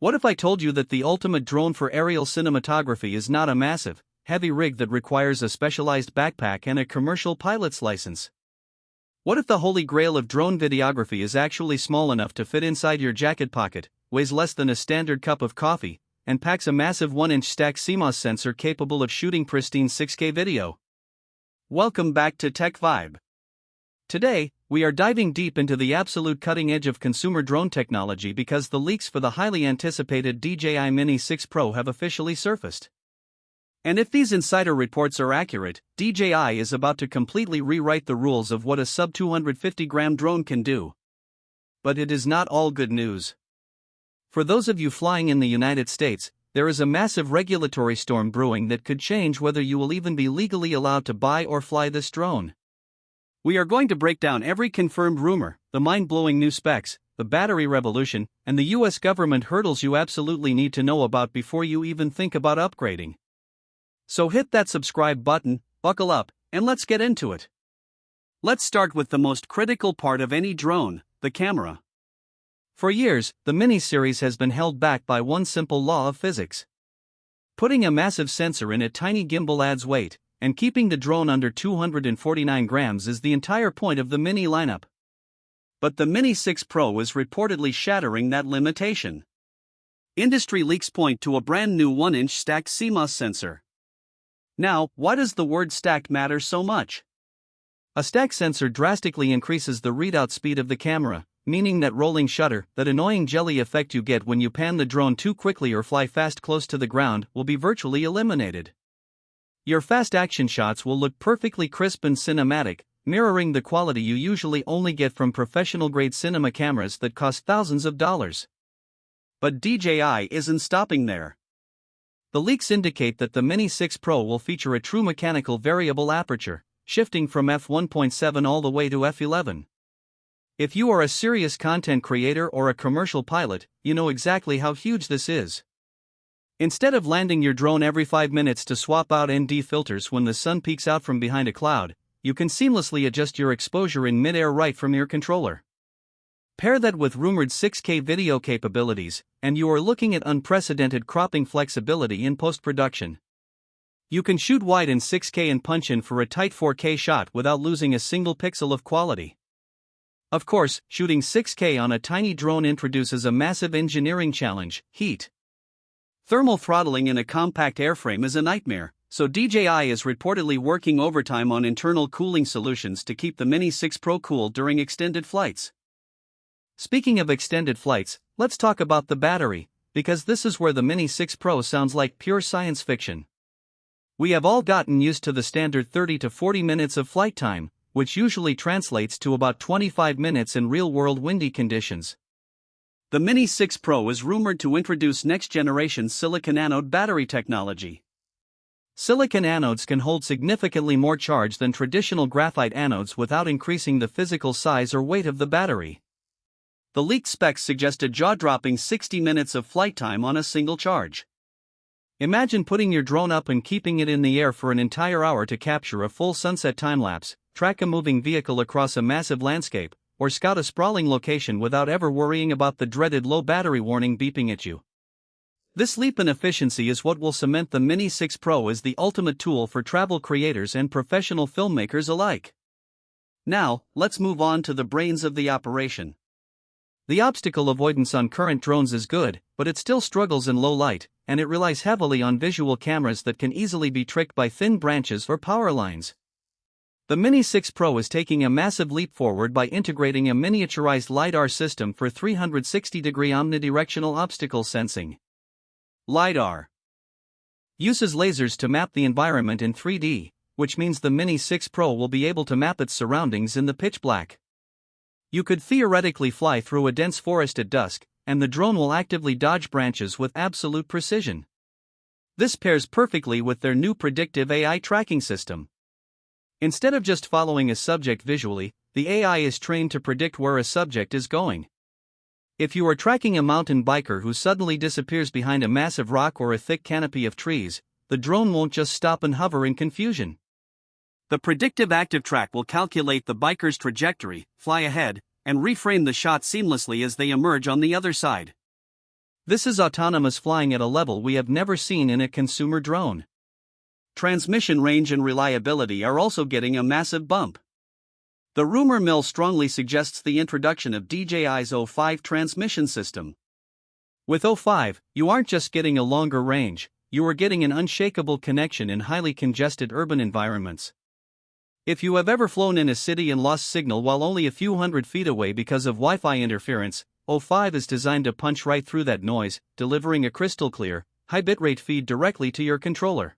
What if I told you that the ultimate drone for aerial cinematography is not a massive, heavy rig that requires a specialized backpack and a commercial pilot's license? What if the holy grail of drone videography is actually small enough to fit inside your jacket pocket, weighs less than a standard cup of coffee, and packs a massive 1-inch stacked CMOS sensor capable of shooting pristine 6K video? Welcome back to TechVibe. Today, we are diving deep into the absolute cutting edge of consumer drone technology because the leaks for the highly anticipated DJI Mini 6 Pro have officially surfaced. And if these insider reports are accurate, DJI is about to completely rewrite the rules of what a sub 250-gram drone can do. But it is not all good news. For those of you flying in the United States, there is a massive regulatory storm brewing that could change whether you will even be legally allowed to buy or fly this drone. We are going to break down every confirmed rumor, the mind-blowing new specs, the battery revolution, and the US government hurdles you absolutely need to know about before you even think about upgrading. So hit that subscribe button, buckle up, and let's get into it. Let's start with the most critical part of any drone, the camera. For years, the Mini series has been held back by one simple law of physics. Putting a massive sensor in a tiny gimbal adds weight, and keeping the drone under 249 grams is the entire point of the Mini lineup. But the Mini 6 Pro is reportedly shattering that limitation. Industry leaks point to a brand new 1-inch stacked CMOS sensor. Now, why does the word stacked matter so much? A stacked sensor drastically increases the readout speed of the camera, meaning that rolling shutter, that annoying jelly effect you get when you pan the drone too quickly or fly fast close to the ground, will be virtually eliminated. Your fast action shots will look perfectly crisp and cinematic, mirroring the quality you usually only get from professional-grade cinema cameras that cost thousands of dollars. But DJI isn't stopping there. The leaks indicate that the Mini 6 Pro will feature a true mechanical variable aperture, shifting from f1.7 all the way to f11. If you are a serious content creator or a commercial pilot, you know exactly how huge this is. Instead of landing your drone every 5 minutes to swap out ND filters when the sun peeks out from behind a cloud, you can seamlessly adjust your exposure in mid-air right from your controller. Pair that with rumored 6K video capabilities, and you are looking at unprecedented cropping flexibility in post-production. You can shoot wide in 6K and punch in for a tight 4K shot without losing a single pixel of quality. Of course, shooting 6K on a tiny drone introduces a massive engineering challenge: heat. Thermal throttling in a compact airframe is a nightmare, so DJI is reportedly working overtime on internal cooling solutions to keep the Mini 6 Pro cool during extended flights. Speaking of extended flights, let's talk about the battery, because this is where the Mini 6 Pro sounds like pure science fiction. We have all gotten used to the standard 30 to 40 minutes of flight time, which usually translates to about 25 minutes in real-world windy conditions. The Mini 6 Pro is rumored to introduce next-generation silicon-anode battery technology. Silicon anodes can hold significantly more charge than traditional graphite anodes without increasing the physical size or weight of the battery. The leaked specs suggest a jaw-dropping 60 minutes of flight time on a single charge. Imagine putting your drone up and keeping it in the air for an entire hour to capture a full sunset time-lapse, track a moving vehicle across a massive landscape, or scout a sprawling location without ever worrying about the dreaded low battery warning beeping at you. This leap in efficiency is what will cement the Mini 6 Pro as the ultimate tool for travel creators and professional filmmakers alike. Now, let's move on to the brains of the operation. The obstacle avoidance on current drones is good, but it still struggles in low light, and it relies heavily on visual cameras that can easily be tricked by thin branches or power lines. The Mini 6 Pro is taking a massive leap forward by integrating a miniaturized LiDAR system for 360-degree omnidirectional obstacle sensing. LiDAR uses lasers to map the environment in 3D, which means the Mini 6 Pro will be able to map its surroundings in the pitch black. You could theoretically fly through a dense forest at dusk, and the drone will actively dodge branches with absolute precision. This pairs perfectly with their new predictive AI tracking system. Instead of just following a subject visually, the AI is trained to predict where a subject is going. If you are tracking a mountain biker who suddenly disappears behind a massive rock or a thick canopy of trees, the drone won't just stop and hover in confusion. The predictive active track will calculate the biker's trajectory, fly ahead, and reframe the shot seamlessly as they emerge on the other side. This is autonomous flying at a level we have never seen in a consumer drone. Transmission range and reliability are also getting a massive bump. The rumor mill strongly suggests the introduction of DJI's 05 transmission system. With 05, you aren't just getting a longer range, you are getting an unshakable connection in highly congested urban environments. If you have ever flown in a city and lost signal while only a few hundred feet away because of Wi-Fi interference, 05 is designed to punch right through that noise, delivering a crystal clear, high bitrate feed directly to your controller.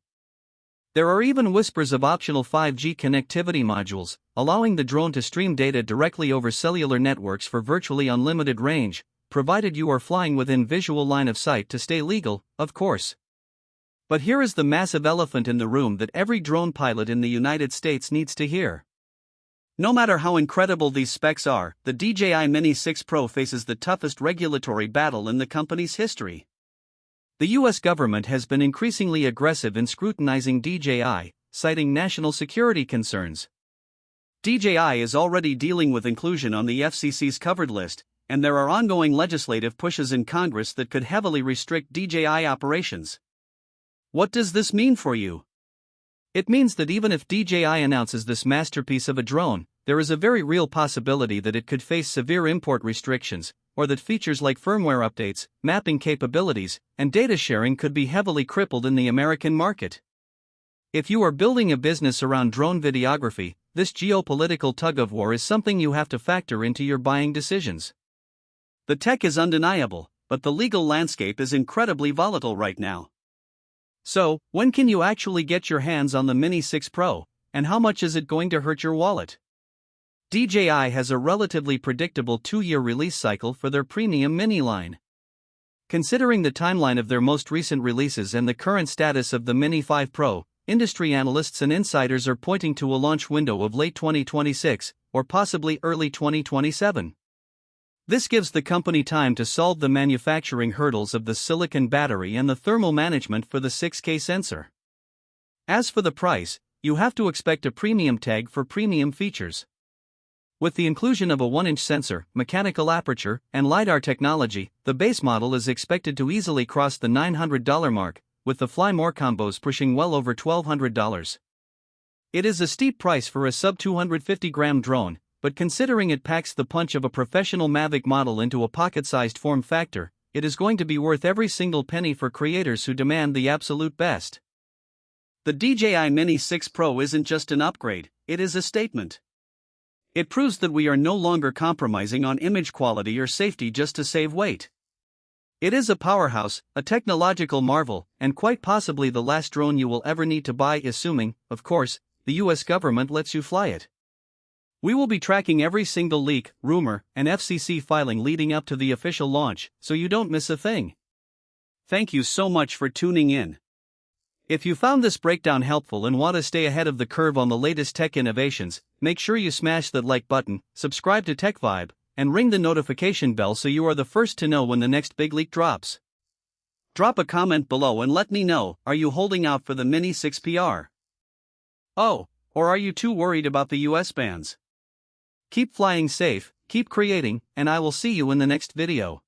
There are even whispers of optional 5G connectivity modules, allowing the drone to stream data directly over cellular networks for virtually unlimited range, provided you are flying within visual line of sight to stay legal, of course. But here is the massive elephant in the room that every drone pilot in the United States needs to hear. No matter how incredible these specs are, the DJI Mini 6 Pro faces the toughest regulatory battle in the company's history. The US government has been increasingly aggressive in scrutinizing DJI, citing national security concerns. DJI is already dealing with inclusion on the FCC's covered list, and there are ongoing legislative pushes in Congress that could heavily restrict DJI operations. What does this mean for you? It means that even if DJI announces this masterpiece of a drone, there is a very real possibility that it could face severe import restrictions, or that features like firmware updates, mapping capabilities, and data sharing could be heavily crippled in the American market. If you are building a business around drone videography, this geopolitical tug-of-war is something you have to factor into your buying decisions. The tech is undeniable, but the legal landscape is incredibly volatile right now. So, when can you actually get your hands on the Mini 6 Pro, and how much is it going to hurt your wallet? DJI has a relatively predictable 2-year release cycle for their premium Mini line. Considering the timeline of their most recent releases and the current status of the Mini 5 Pro, industry analysts and insiders are pointing to a launch window of late 2026, or possibly early 2027. This gives the company time to solve the manufacturing hurdles of the silicon battery and the thermal management for the 6K sensor. As for the price, you have to expect a premium tag for premium features. With the inclusion of a 1-inch sensor, mechanical aperture, and LiDAR technology, the base model is expected to easily cross the $900 mark, with the Fly More combos pushing well over $1,200. It is a steep price for a sub-250-gram drone, but considering it packs the punch of a professional Mavic model into a pocket-sized form factor, it is going to be worth every single penny for creators who demand the absolute best. The DJI Mini 6 Pro isn't just an upgrade, it is a statement. It proves that we are no longer compromising on image quality or safety just to save weight. It is a powerhouse, a technological marvel, and quite possibly the last drone you will ever need to buy, assuming, of course, the US government lets you fly it. We will be tracking every single leak, rumor, and FCC filing leading up to the official launch, so you don't miss a thing. Thank you so much for tuning in. If you found this breakdown helpful and want to stay ahead of the curve on the latest tech innovations, make sure you smash that like button, subscribe to TechVibe, and ring the notification bell so you are the first to know when the next big leak drops. Drop a comment below and let me know, are you holding out for the Mini 6 PR? Oh, or are you too worried about the US bans? Keep flying safe, keep creating, and I will see you in the next video.